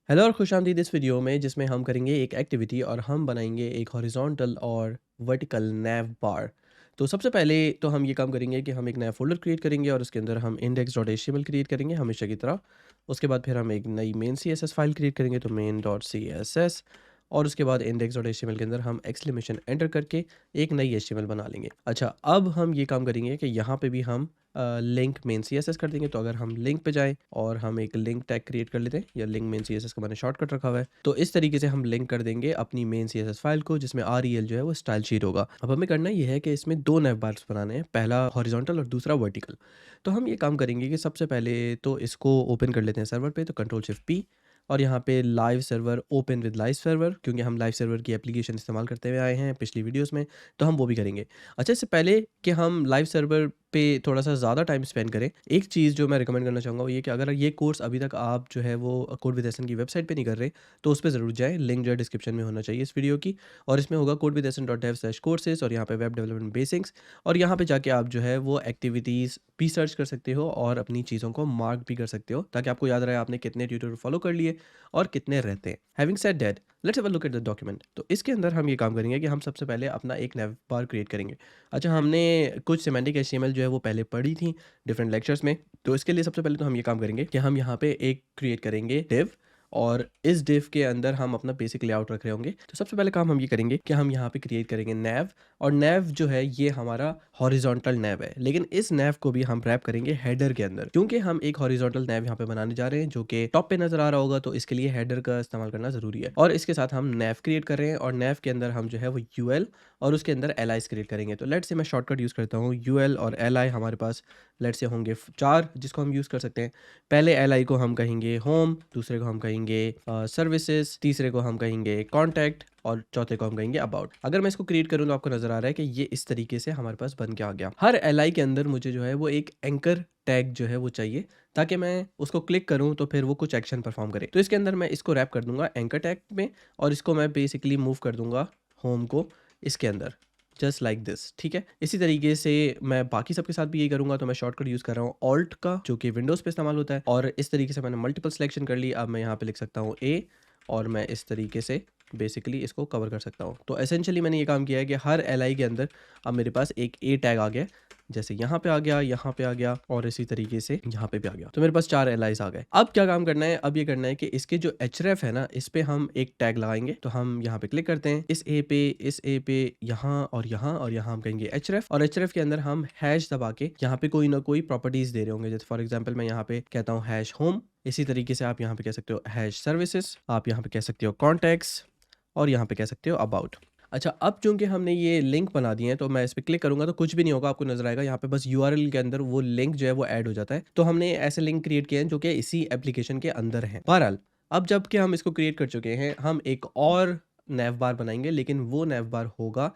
Hello और खुशामदीद इस video में जिसमें हम करेंगे एक एक्टिविटी और हम बनाएंगे एक हॉरिजॉन्टल और वर्टिकल नैव बार। तो सबसे पहले तो हम ये काम करेंगे कि हम एक नया फ़ोल्डर क्रिएट करेंगे और उसके अंदर हम index.html क्रिएट करेंगे हमेशा की तरह। उसके बाद फिर हम एक नई मेन CSS फाइल क्रिएट करेंगे तो main.css। और उसके बाद index.html के अंदर हम एक्सक्लेमेशन एंटर करके एक नई HTML बना लेंगे। अच्छा, अब हम ये काम करेंगे कि यहाँ पे भी हम लिंक मेन CSS कर देंगे। तो अगर हम लिंक पे जाएँ और हम एक लिंक टैग क्रिएट कर लेते हैं या लिंक मेन CSS का मैंने शॉर्टकट रखा हुआ है। तो इस तरीके से हम लिंक कर देंगे अपनी मेन CSS फाइल को जिसमें REL जो है वो स्टाइल शीट होगा। अब हमें करना ये है कि इसमें 2 नैव बार्स बनाने हैं, पहला हॉरिजॉन्टल और दूसरा वर्टिकल। तो हम ये काम करेंगे कि सबसे पहले तो इसको ओपन कर लेते हैं सर्वर पे, तो कंट्रोल शिफ्ट P और यहाँ पे live server open with live server, क्योंकि हम लाइव सर्वर की एप्लीकेशन इस्तेमाल करते हुए आए हैं पिछली वीडियोज़ में, तो हम वो भी करेंगे। अच्छा, इससे पहले कि हम लाइव सर्वर पे थोड़ा-सा ज़्यादा टाइम स्पेंड करें, एक चीज़ जो मैं रिकमेंड करना चाहूँगा वो ये कि अगर ये कोर्स अभी तक आप जो है वो कोड विद एसन की वेबसाइट पे नहीं कर रहे, तो उस पे ज़रूर जाएँ। लिंक जो है डिस्क्रिप्शन में होना चाहिए इस वीडियो की, और इसमें होगा codewithasan.dev/courses और यहाँ पे वेब डेवलपमेंट बेसिक्स, और यहाँ पे जाके आप जो है वो एक्टिविटीज़ भी सर्च कर सकते हो और अपनी चीज़ों को मार्क भी कर सकते हो, ताकि आपको याद रहे आपने कितने ट्यूटोरियल फॉलो कर लिए और कितने रहते हैं। Having said that, let's have a look at the document. तो इसके अंदर हम ये काम करेंगे कि हम सबसे पहले अपना एक नैव बार क्रिएट करेंगे। अच्छा, हमने कुछ सिमेंटिक HTML जो है वो पहले पढ़ी थी डिफरेंट लेक्चर्स में। तो इसके लिए सबसे पहले तो हम ये काम करेंगे कि हम यहाँ पे एक क्रिएट करेंगे डिव, और इस डिव के अंदर हम अपना बेसिक लेआउट रख रहे होंगे। तो सबसे पहले काम हम ये करेंगे कि हम यहाँ पे क्रिएट करेंगे नैव, और नैव जो है ये हमारा हॉरिजॉन्टल नैव है, लेकिन इस नैव को भी हम रैप करेंगे हेडर के अंदर, क्योंकि हम एक हॉरिजॉन्टल नैव यहाँ पे बनाने जा रहे हैं जो कि टॉप पे नजर आ रहा होगा, तो इसके लिए हेडर का इस्तेमाल करना जरूरी है। और इसके साथ हम नैव क्रिएट कर रहे हैं, और नैव के अंदर हम जो है वो UL और उसके अंदर LIs क्रिएट करेंगे। तो लेट्स से मैं शॉर्टकट यूज़ करता हूँ, UL और LI हमारे पास लेट्स से होंगे 4 जिसको हम यूज़ कर सकते हैं। पहले LI को हम कहेंगे होम, दूसरे को हम कहेंगे सर्विसेज, तीसरे को हम कहेंगे कॉन्टैक्ट, और चौथे को हम कहेंगे अबाउट। अगर मैं इसको क्रिएट करूँ तो आपको नजर आ रहा है कि ये इस तरीके से हमारे पास बन के आ गया। हर LI के अंदर मुझे जो है वो एक एंकर टैग जो है वो चाहिए, ताकि मैं उसको क्लिक करूँ तो फिर वो कुछ एक्शन परफॉर्म करे। तो इसके अंदर मैं इसको रैप कर दूंगा एंकर टैग में, और इसको मैं बेसिकली मूव कर दूंगा होम को इसके अंदर, जस्ट लाइक दिस। ठीक है, इसी तरीके से मैं बाकी सबके साथ भी यही करूंगा। तो मैं शॉर्टकट यूज़ कर रहा हूँ ऑल्ट का, जो कि विंडोज़ पे इस्तेमाल होता है, और इस तरीके से मैंने मल्टीपल सिलेक्शन कर ली। अब मैं यहाँ पे लिख सकता हूँ ए, और मैं इस तरीके से बेसिकली इसको कवर कर सकता हूँ। तो एसेंशियली मैंने ये काम किया है कि हर LI के अंदर अब मेरे पास एक ए टैग आ गया, जैसे यहाँ पे आ गया, यहाँ पे आ गया, और इसी तरीके से यहाँ पे भी आ गया। तो मेरे पास 4 LIs आ गए। अब क्या काम करना है, अब ये करना है कि इसके जो href है ना, इस पे हम एक टैग लगाएंगे। तो हम यहाँ पे क्लिक करते हैं, इस ए पे, यहाँ और यहाँ, और यहाँ हम कहेंगे href, और href के अंदर हम हैश दबा के यहाँ पे कोई ना कोई प्रॉपर्टीज दे रहे होंगे। जैसे फॉर एग्जाम्पल मैं यहाँ पे कहता हूँ हैश होम, इसी तरीके से आप यहाँ पे कह सकते हो हैश सर्विसेज, आप यहाँ पे कह सकते हो कॉन्टैक्ट्स, और यहाँ पे कह सकते हो अबाउट। अच्छा, अब चूंकि हमने ये लिंक बना दिए हैं, तो मैं इस पे क्लिक करूंगा तो कुछ भी नहीं होगा, आपको नजर आएगा यहाँ पे बस URL के अंदर वो लिंक जो है वो ऐड हो जाता है। तो हमने ऐसे लिंक क्रिएट किए हैं जो कि इसी एप्लीकेशन के अंदर हैं। बहरहाल, अब जबकि हम इसको क्रिएट कर चुके हैं, हम एक और नैव बार बनाएंगे, लेकिन वो नैव बार होगा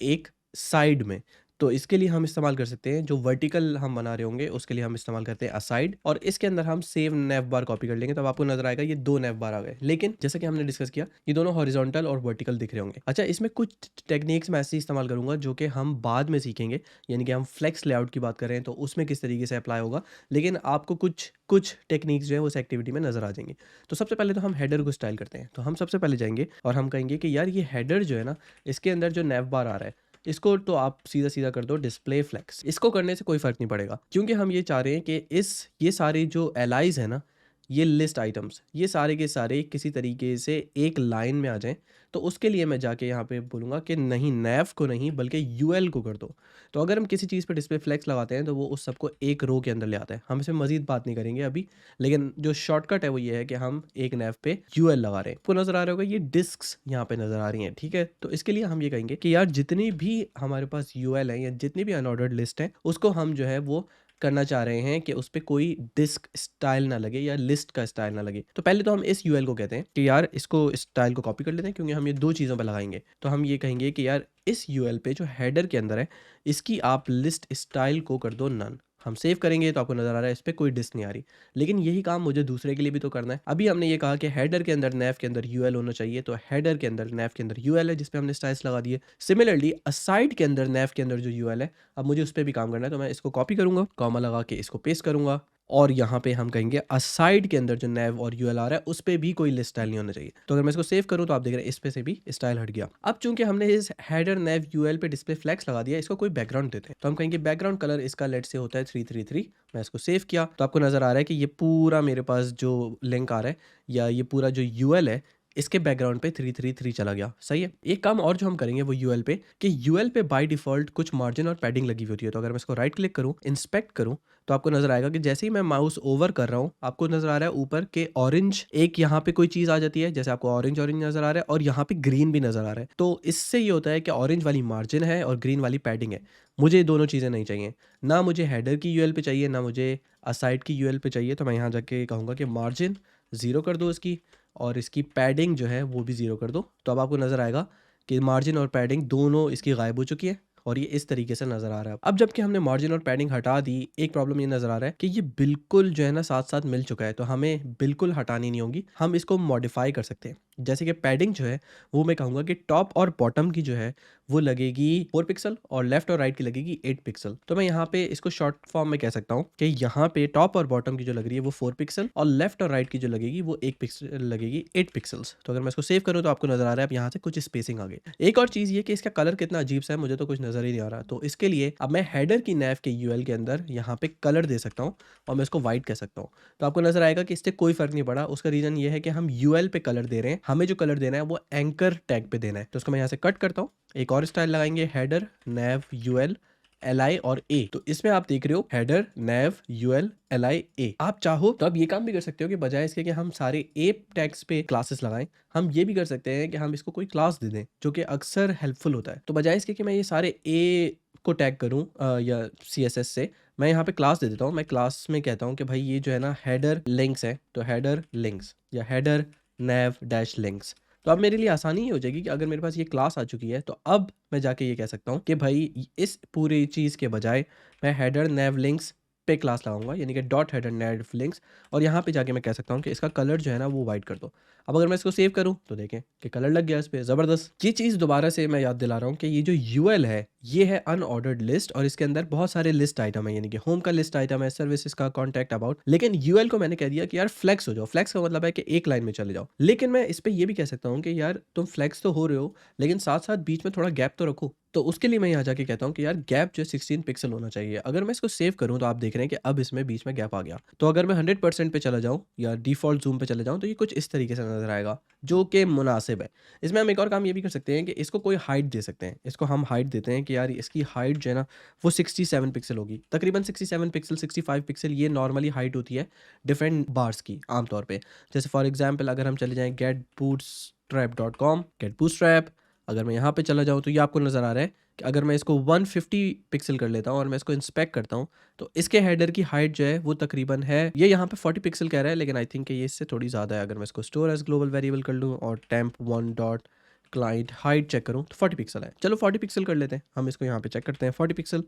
एक साइड में। तो इसके लिए हम इस्तेमाल कर सकते हैं, जो वर्टिकल हम बना रहे होंगे उसके लिए हम इस्तेमाल करते हैं असाइड, और इसके अंदर हम सेव नैव बार कॉपी कर लेंगे। तब आपको नजर आएगा ये 2 नैव बार आ गए, लेकिन जैसा कि हमने डिस्कस किया ये दोनों हॉरिजॉन्टल और वर्टिकल दिख रहे होंगे। अच्छा, इसमें कुछ टेक्निक्स मैं ऐसे इस्तेमाल करूंगा जो कि हम बाद में सीखेंगे, यानी कि हम फ्लेक्स लेआउट की बात करें तो उसमें किस तरीके से अप्लाई होगा, लेकिन आपको कुछ कुछ टेक्निक्स जो है उस एक्टिविटी में नजर आ जाएंगे। तो सबसे पहले तो हम हेडर को स्टाइल करते हैं। तो हम सबसे पहले जाएंगे और हम कहेंगे कि यार ये हेडर जो है ना, इसके अंदर जो नैव बार आ रहा है इसको तो आप सीधा सीधा कर दो डिस्प्ले फ्लेक्स। इसको करने से कोई फर्क नहीं पड़ेगा, क्योंकि हम ये चाह रहे हैं कि ये सारे जो LIs है ना, ये लिस्ट आइटम्स, ये सारे के सारे किसी तरीके से एक लाइन में आ जाएं। तो उसके लिए मैं जाके यहाँ पे बोलूँगा कि नहीं, नैव को नहीं बल्कि UL को कर दो। तो अगर हम किसी चीज़ पे डिस्प्ले फ्लेक्स लगाते हैं तो वो उस सबको एक रो के अंदर ले आता है। हम इसमें मजीद बात नहीं करेंगे अभी, लेकिन जो शॉर्टकट है वो ये है कि हम एक नैव पे UL लगा रहे हैं। आपको नजर आ रहा होगा ये डिस्क्स यहाँ पे नजर आ रही हैं, ठीक है। तो इसके लिए हम ये कहेंगे कि यार जितनी भी हमारे पास UL है या जितनी भी अनऑर्डर्ड लिस्ट है, उसको हम जो है वो करना चाह रहे हैं कि उस पे कोई डिस्क स्टाइल ना लगे या लिस्ट का स्टाइल ना लगे। तो पहले तो हम इस UL को कहते हैं कि यार इसको स्टाइल को कॉपी कर लेते हैं, क्योंकि हम ये 2 चीज़ों पे लगाएंगे। तो हम ये कहेंगे कि यार इस UL पे जो हेडर के अंदर है, इसकी आप लिस्ट स्टाइल को कर दो नन। हम सेव करेंगे तो आपको नजर आ रहा है इस पे कोई डिस्क नहीं आ रही, लेकिन यही काम मुझे दूसरे के लिए भी तो करना है। अभी हमने ये कहा कि हेडर के अंदर नैव के अंदर UL होना चाहिए, तो हेडर के अंदर नैव के अंदर UL है जिसपे हमने स्टाइल्स लगा दिए। सिमिलरली असाइड के अंदर नैव के अंदर जो UL है, अब मुझे उस पर भी काम करना है। तो मैं इसको कॉपी करूंगा, कॉमा लगा के इसको पेस्ट करूंगा, और यहाँ पे हम कहेंगे असाइड के अंदर जो नैव और यूएल आ रहा है उस पे भी कोई लिस्ट स्टाइल नहीं होना चाहिए। तो अगर मैं इसको सेव करूँ तो आप देख रहे हैं इस पे से भी स्टाइल हट गया। अब चूंकि हमने इस हेडर नैव यूएल पे डिस्प्ले फ्लैग्स लगा दिया, इसको कोई बैकग्राउंड देते हैं, तो हम कहेंगे बैकग्राउंड कलर इसका लेट से होता है 333। मैं इसको सेव किया तो आपको नजर आ रहा है कि ये पूरा मेरे पास जो लिंक आ रहा है या ये पूरा जो यूएल है इसके बैकग्राउंड पे 333 चला गया। सही है। एक काम और जो हम करेंगे वो यूएल पे, कि यूएल पे बाय डिफॉल्ट कुछ मार्जिन और पैडिंग लगी हुई होती है। तो अगर मैं इसको राइट क्लिक करूं, इंस्पेक्ट करूं, तो आपको नजर आएगा कि जैसे ही मैं माउस ओवर कर रहा हूं आपको नजर आ रहा है ऊपर के ऑरेंज एक यहाँ पे कोई चीज आ जाती है, जैसे आपको ऑरेंज ऑरेंज नजर आ रहा है और यहाँ पे ग्रीन भी नजर आ रहा है। तो इससे ये होता है कि ऑरेंज वाली मार्जिन है और ग्रीन वाली पैडिंग है। मुझे ये दोनों चीज़ें नहीं चाहिए, ना मुझे हेडर की यूएल पे चाहिए ना मुझे असाइड की यूएल पे चाहिए। तो मैं यहाँ जाके कहूँगा कि मार्जिन ज़ीरो कर दो इसकी, और इसकी पैडिंग जो है वो भी ज़ीरो कर दो। तो अब आपको नज़र आएगा कि मार्जिन और पैडिंग दोनों इसकी गायब हो चुकी है और ये इस तरीके से नज़र आ रहा है। अब जबकि हमने मार्जिन और पैडिंग हटा दी, एक प्रॉब्लम ये नज़र आ रहा है कि ये बिल्कुल जो है ना साथ साथ मिल चुका है, तो हमें बिल्कुल हटानी नहीं होगी, हम इसको मॉडिफाई कर सकते हैं। जैसे कि पैडिंग जो है वो मैं कहूँगा कि टॉप और बॉटम की जो है वो लगेगी 4 पिक्सल और लेफ्ट और राइट की लगेगी 8 पिक्सल। तो मैं यहाँ पे इसको शॉर्ट फॉर्म में कह सकता हूँ कि यहाँ पे टॉप और बॉटम की जो लग रही है वो 4 पिक्सल और लेफ्ट और राइट की जो लगेगी वो 1 पिक्सल लगेगी 8 पिक्सल्स। तो अगर मैं इसको सेव करूँ तो आपको नजर आ रहा है अब यहाँ से कुछ स्पेसिंग आ गई। एक और चीज़ ये कि इसका कलर कितना अजीब सा है, मुझे तो कुछ नजर ही नहीं आ रहा। तो इसके लिए अब मैं हेडर की नैव के यूएल के अंदर यहाँ पे कलर दे सकता हूँ और मैं इसको व्हाइट कह सकता हूँ। तो आपको नजर आएगा कि इससे कोई फर्क नहीं पड़ा। उसका रीजन ये है कि हम यूएल पे कलर दे रहे हैं, हमें जो कलर देना है वो एंकर टैग पे देना है। तो उसको मैं यहाँ से कट करता हूँ, एक और स्टाइल लगाएंगे header nav UL L I और ए। तो इसमें आप देख रहे हो header nav UL L I A. आप चाहो तो आप ये काम भी कर सकते हो कि बजाय इसके कि हम सारे ए टैग्स पे क्लासेस लगाएं, हम ये भी कर सकते हैं कि हम इसको कोई क्लास दे दें, जो कि अक्सर हेल्पफुल होता है। तो बजाय इसके कि मैं ये सारे ए को टैग करूं या सीएसएस से, मैं यहाँ पे क्लास दे देता हूँ। मैं क्लास में कहता हूँ कि भाई ये जो है ना हेडर लिंक्स है, तो हेडर लिंक्स या हेडर नैव डैश लिंक्स। तो अब मेरे लिए आसानी ये हो जाएगी कि अगर मेरे पास ये क्लास आ चुकी है तो अब मैं जाके ये कह सकता हूँ कि भाई इस पूरी चीज़ के बजाय मैं हेडर नैव लिंक्स पे क्लास लगाऊंगा, यानी कि डॉट हेडर नैव लिंक्स, और यहाँ पे जाके मैं कह सकता हूँ कि इसका कलर जो है ना वो वाइट कर दो। अब अगर मैं इसको सेव करूँ तो देखें कि कलर लग गया इस पर, ज़बरदस्त। ये चीज़ दोबारा से मैं याद दिला रहा हूँ कि ये जो यूएल है ये है अनऑर्डर्ड लिस्ट और इसके अंदर बहुत सारे लिस्ट आइटम है, यानी कि होम का लिस्ट आइटम है, सर्विसेज का, कॉन्टैक्ट, अबाउट। लेकिन यूएल को मैंने कह दिया कि यार फ्लेक्स हो जाओ। फ्लेक्स का मतलब है कि एक लाइन में चले जाओ। लेकिन मैं इस पे ये भी कह सकता हूँ कि यार तुम फ्लेक्स तो हो रहे हो लेकिन साथ साथ बीच में थोड़ा गैप तो रखो। तो उसके लिए मैं यहाँ जाके कहता हूँ कि यार गैप जो 16 पिक्सल होना चाहिए। अगर मैं इसको सेव करूँ तो आप देख रहे हैं कि अब इसमें बीच में गैप आ गया। तो अगर मैं 100% पे चला जाऊँ या डिफॉल्ट जूम पे चले जाऊँ तो ये कुछ इस तरीके से नजर आएगा, जो कि मुनासिब है। इसमें हम एक और काम ये भी कर सकते हैं कि इसको कोई हाइट दे सकते हैं। इसको हम हाइट देते हैं कि यार इसकी हाइट जो है ना वो 67 पिक्सल होगी, तकरीबन 67 पिक्सल, 65 पिक्सल, ये नॉर्मली हाइट होती है डिफरेंट बार्स की आमतौर पे। जैसे फॉर एग्जांपल अगर हम चले जाएं getbootstrap.com, getbootstrap, अगर मैं यहाँ पे चला जाऊँ तो ये आपको नज़र आ रहा है कि अगर मैं इसको 150 पिक्सल कर लेता हूँ और मैं इसको इंस्पेक्ट करता हूँ तो इसके हेडर की हाइट जो है वो तकरीबन है, ये यहाँ पे 40 पिक्सल कह रहा है लेकिन आई थिंक कि ये इससे थोड़ी ज़्यादा है। अगर मैं इसको स्टोर एज ग्लोबल वेरिएबल कर लूँ और temp one dot client height check करूँ तो 40 पिक्सल है। चलो 40 पिक्सल कर लेते हैं, हम इसको यहाँ पे चेक करते हैं 40 पिक्सल,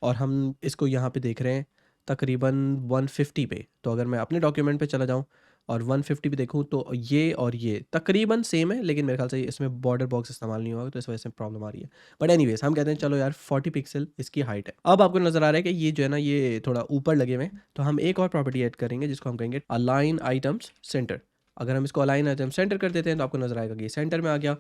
और हम इसको यहाँ पे देख रहे हैं तकरीबन 150 पे। तो अगर मैं अपने डॉक्यूमेंट पे चला जाऊँ और 150 पे देखूँ तो ये और ये तकरीबन सेम है, लेकिन मेरे ख्याल से इसमें बॉर्डर बॉक्स इस्तेमाल नहीं हुआ तो इस वजह से प्रॉब्लम आ रही है। बट एनीवेज हम कहते हैं चलो यार 40 पिक्सल इसकी हाइट है। अब आपको नज़र आ रहा है कि ये जो है ना ये थोड़ा ऊपर लगे हुए हैं, तो हम एक और प्रॉपर्टी ऐड करेंगे जिसको हम कहेंगे अलाइन आइटम्स सेंटर। अगर हम इसको अलाइन आइटम सेंटर कर देते हैं तो आपको नज़र आएगा कि ये सेंटर में आ गया।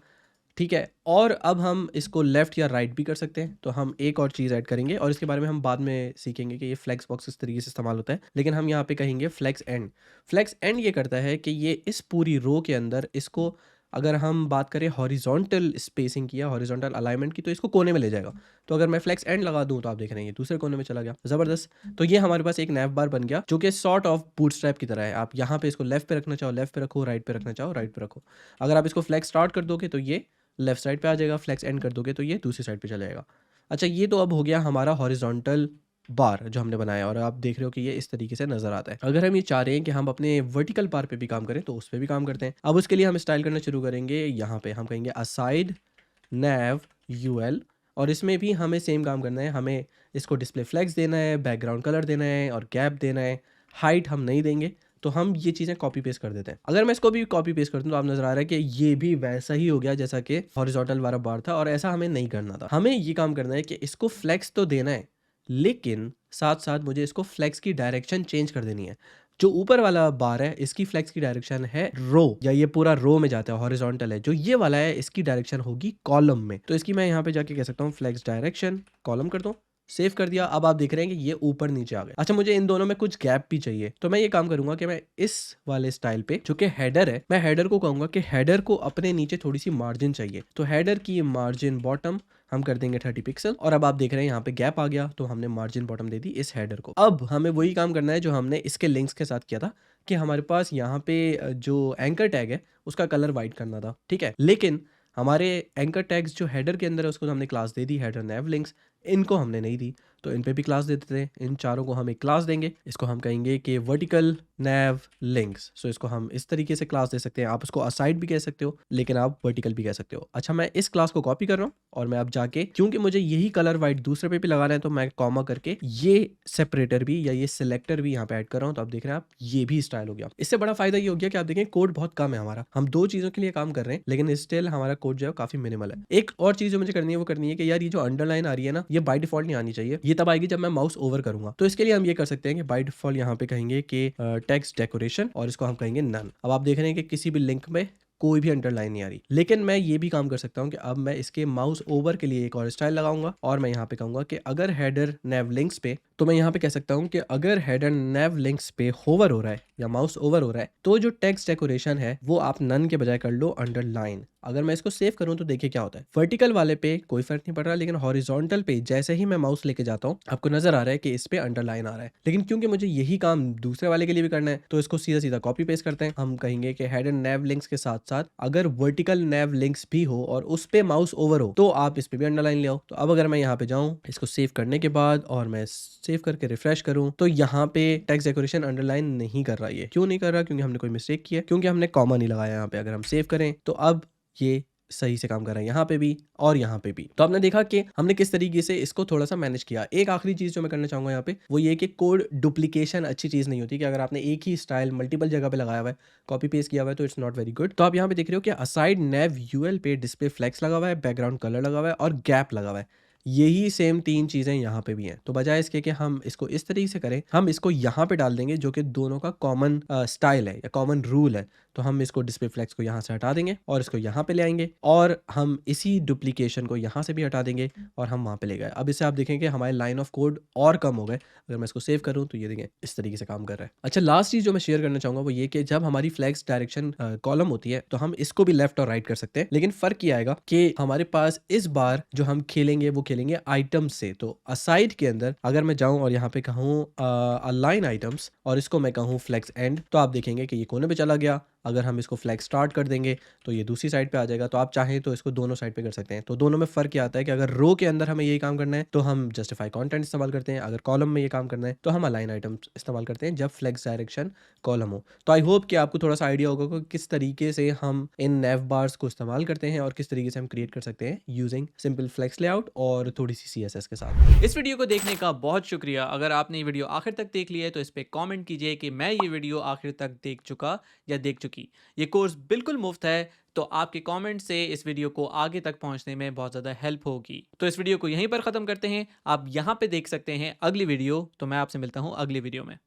ठीक है, और अब हम इसको लेफ़्ट या राइट भी कर सकते हैं। तो हम एक और चीज़ ऐड करेंगे और इसके बारे में हम बाद में सीखेंगे कि ये फ्लेक्स बॉक्स किस तरीके से इस्तेमाल होता है, लेकिन हम यहाँ पे कहेंगे फ्लेक्स एंड। फ्लेक्स एंड ये करता है कि ये इस पूरी रो के अंदर इसको, अगर हम बात करें हॉरिजॉन्टल स्पेसिंग की या हॉरिजॉन्टल अलाइनमेंट की, तो इसको कोने में ले जाएगा। तो अगर मैं फ्लेक्स एंड लगा दूँ तो आप देख रहे हैं ये दूसरे कोने में चला गया। ज़बरदस्त। तो ये हमारे पास एक नैव बार बन गया जो कि सॉर्ट ऑफ बूटस्ट्रैप की तरह है। आप यहाँ पे इसको लेफ्ट पे रखना चाहो लेफ्ट पे रखो, राइट पे रखना चाहो राइट पे रखो। अगर आप इसको फ्लेक्स स्टार्ट कर दोगे तो ये लेफ्ट साइड पे आ जाएगा, फ्लेक्स एंड कर दोगे तो ये दूसरी साइड पे चला जाएगा। अच्छा, ये तो अब हो गया हमारा हॉरिजॉन्टल बार जो हमने बनाया और आप देख रहे हो कि ये इस तरीके से नजर आता है। अगर हम ये चाह रहे हैं कि हम अपने वर्टिकल बार पे भी काम करें तो उस पे भी काम करते हैं। अब उसके लिए हम स्टाइल करना शुरू करेंगे। यहाँ पे हम कहेंगे असाइड नैव यूएल, और इसमें भी हमें सेम काम करना है। हमें इसको डिस्प्ले फ्लैग्स देना है, बैकग्राउंड कलर देना है और गैप देना है। हाइट हम नहीं देंगे, तो हम ये चीज़ें कॉपी पेस्ट कर देते हैं। अगर मैं इसको भी कॉपी पेस्ट कर दूं तो आप नजर आ रहा है कि ये भी वैसा ही हो गया जैसा कि हॉरिजॉन्टल वाला बार था, और ऐसा हमें नहीं करना था। हमें ये काम करना है कि इसको फ्लेक्स तो देना है लेकिन साथ-साथ मुझे इसको फ्लेक्स की डायरेक्शन चेंज कर देनी है। जो ऊपर वाला बार है इसकी फ्लेक्स की डायरेक्शन है रो, या ये पूरा रो में जाता है, हॉरिजॉन्टल है। जो ये वाला है इसकी डायरेक्शन होगी कॉलम में। तो इसकी मैं यहाँ पे जाके कह सकता हूँ फ्लेक्स डायरेक्शन कॉलम कर दूँ, सेव कर दिया। अब आप देख रहे हैं कि ये ऊपर नीचे आ गए। अच्छा, मुझे इन दोनों में कुछ गैप भी चाहिए, तो मैं ये काम करूंगा कि मैं इस वाले स्टाइल पे जो कि हेडर है, मैं हेडर को कहूंगा कि हेडर को अपने नीचे थोड़ी सी मार्जिन चाहिए। तो हेडर की मार्जिन बॉटम हम कर देंगे 30 पिक्सल, और अब आप देख रहे हैं यहाँ पे गैप आ गया, तो हमने मार्जिन बॉटम दे दी इस हेडर को। अब हमें वही काम करना है जो हमने इसके लिंक्स के साथ किया था, कि हमारे पास यहाँ पे जो एंकर टैग है उसका कलर वाइट करना था, ठीक है। लेकिन हमारे एंकर टैग्स जो हेडर के अंदर है उसको हमने क्लास दे दी हेडर नैव लिंक्स, इनको हमने नहीं दी, तो इन पे भी क्लास दे देते हैं। इन चारों को हम एक क्लास देंगे, इसको हम कहेंगे कि वर्टिकल नैव लिंक्स। सो इसको हम इस तरीके से क्लास दे सकते हैं। आप उसको असाइड भी कह सकते हो, लेकिन आप वर्टिकल भी कह सकते हो। अच्छा, मैं इस क्लास को कॉपी कर रहा हूँ और मैं अब जाके, क्योंकि मुझे यही कलर वाइट दूसरे पे भी लगाना है, तो मैं कॉमा करके ये सेपरेटर भी या ये सिलेक्टर भी यहाँ पे ऐड कर रहा हूँ। तो आप देख रहे हैं, आप ये भी स्टाइल हो गया। इससे बड़ा फायदा ये हो गया कि आप देखें कोड बहुत कम है हमारा, हम दो चीजों के लिए काम कर रहे हैं, लेकिन स्टिल हमारा कोड जो है काफी मिनिमल है। एक और चीज जो मुझे करनी है वो करनी है कि यार ये जो अंडरलाइन आ रही है ना, ये बाय डिफॉल्ट नहीं आनी चाहिए, ये तब आएगी जब मैं माउस ओवर करूंगा। तो इसके लिए हम ये कर सकते हैं कि बाय डिफॉल्ट यहाँ पे कहेंगे कि टेक्स्ट डेकोरेशन, और इसको हम कहेंगे नन। अब आप देख रहे हैं कि किसी भी लिंक में कोई भी अंडरलाइन नहीं आ रही, लेकिन मैं ये भी काम कर सकता हूँ कि अब मैं इसके माउस ओवर के लिए एक और स्टाइल लगाऊंगा, और मैं यहाँ पे कहूंगा कि अगर हेडर नैव लिंक्स पे, तो मैं यहाँ पे कह सकता हूँ कि अगर हेडर नैव लिंक्स पे होवर हो रहा है या माउस ओवर हो रहा है, तो जो टेक्स्ट डेकोरेशन है वो आप नन के बजाय कर लो अंडरलाइन। अगर मैं इसको सेव करूं तो देखिए क्या होता है। वर्टिकल वाले पे कोई फर्क नहीं पड़ रहा, लेकिन हॉरिजॉन्टल पे जैसे ही मैं माउस लेके जाता हूं, आपको नजर आ रहा है कि इस पे अंडरलाइन आ रहा है। लेकिन क्योंकि मुझे यही काम दूसरे वाले के लिए भी करना है, तो इसको सीधा सीधा कॉपी पेस्ट करते हैं। हम कहेंगे कि हेडर नैव लिंक्स के साथ साथ अगर वर्टिकल नैव लिंक्स भी हो और उस पे माउस ओवर हो, तो आप इस पे भी अंडरलाइन ले आओ। तो अब अगर मैं यहाँ पे जाऊं इसको सेव करने के बाद, और मैं सेव करके रिफ्रेश करूं, तो यहाँ पे टेक्स्ट डेकोरेशन अंडरलाइन नहीं कर रहा। ये क्यों नहीं कर रहा? क्योंकि हमने कोई मिस्टेक की है, क्योंकि हमने कॉमा नहीं लगाया यहाँ पे। अगर हम सेव करें तो अब ये सही से काम कर रहा है, यहाँ पे भी और यहाँ पे भी। तो आपने देखा कि हमने किस तरीके से इसको थोड़ा सा मैनेज किया। एक आखिरी चीज जो मैं करना चाहूंगा यहाँ पे, वो ये कि कोड डुप्लीकेशन अच्छी चीज नहीं होती, कि अगर आपने एक ही स्टाइल मल्टीपल जगह पे लगाया हुआ है, कॉपी पेस्ट किया हुआ है, तो इट्स नॉट वेरी गुड। तो आप यहाँ पे देख रहे हो कि असाइड नैव यूएल पे डिस्प्ले फ्लेक्स लगा हुआ है, बैकग्राउंड कलर लगा हुआ है और गैप लगा हुआ है। यही सेम तीन चीजें यहाँ पे भी हैं। तो बजाय इसके कि हम इसको इस तरीके से करें, हम इसको यहाँ पे डाल देंगे, जो कि दोनों का कॉमन स्टाइल है या कॉमन रूल है। तो हम इसको डिस्प्ले फ्लेक्स को यहाँ से हटा देंगे और इसको यहाँ पे ले आएंगे, और हम इसी डुप्लीकेशन को यहाँ से भी हटा देंगे और हम वहाँ पे ले गए। अब इससे आप देखेंगे हमारे लाइन ऑफ कोड और कम हो गए। अगर मैं इसको सेव करूँ तो ये देखें इस तरीके से काम कर रहा है। अच्छा, लास्ट चीज जो मैं शेयर करना चाहूंगा वो ये कि जब हमारी फ्लेक्स डायरेक्शन कॉलम होती है, तो हम इसको भी लेफ्ट और राइट कर सकते हैं, लेकिन फर्क ये आएगा कि हमारे पास इस बार जो हम खेलेंगे वो खेलेंगे आइटम से। तो असाइड के अंदर अगर मैं जाऊं और यहाँ पे कहूँ अलाइन आइटम्स, और इसको मैं कहूँ फ्लेक्स एंड, तो आप देखेंगे कि ये कोने पे चला गया। अगर हम इसको फ्लैग स्टार्ट कर देंगे तो ये दूसरी साइड पे आ जाएगा। तो आप चाहें तो इसको दोनों साइड पे कर सकते हैं। तो दोनों में फ़र्क क्या आता है कि अगर रो के अंदर हमें यही काम करना है तो हम जस्टिफाई कंटेंट इस्तेमाल करते हैं, अगर कॉलम में ये काम करना है तो हम अलाइन आइटम्स इस्तेमाल करते हैं जब फ्लेक्स डायरेक्शन कॉलम हो। तो आई होप कि आपको थोड़ा सा आइडिया होगा कि किस तरीके से हम इन नैव बार्स को इस्तेमाल करते हैं और किस तरीके से हम क्रिएट कर सकते हैं यूजिंग सिंपल फ्लेक्स लेआउट और थोड़ी सी CSS के साथ। इस वीडियो को देखने का बहुत शुक्रिया। अगर आपने ये वीडियो आखिर तक देख लिया है तो इस पे कमेंट कीजिए कि मैं ये वीडियो आखिर तक देख चुका या देख चुकी। ये कोर्स बिल्कुल मुफ्त है, तो आपके कमेंट से इस वीडियो को आगे तक पहुंचने में बहुत ज़्यादा हेल्प होगी। तो इस वीडियो को यहीं पर ख़त्म करते हैं। आप यहाँ पे देख सकते हैं अगली वीडियो। तो मैं आपसे मिलता हूँ अगली वीडियो में।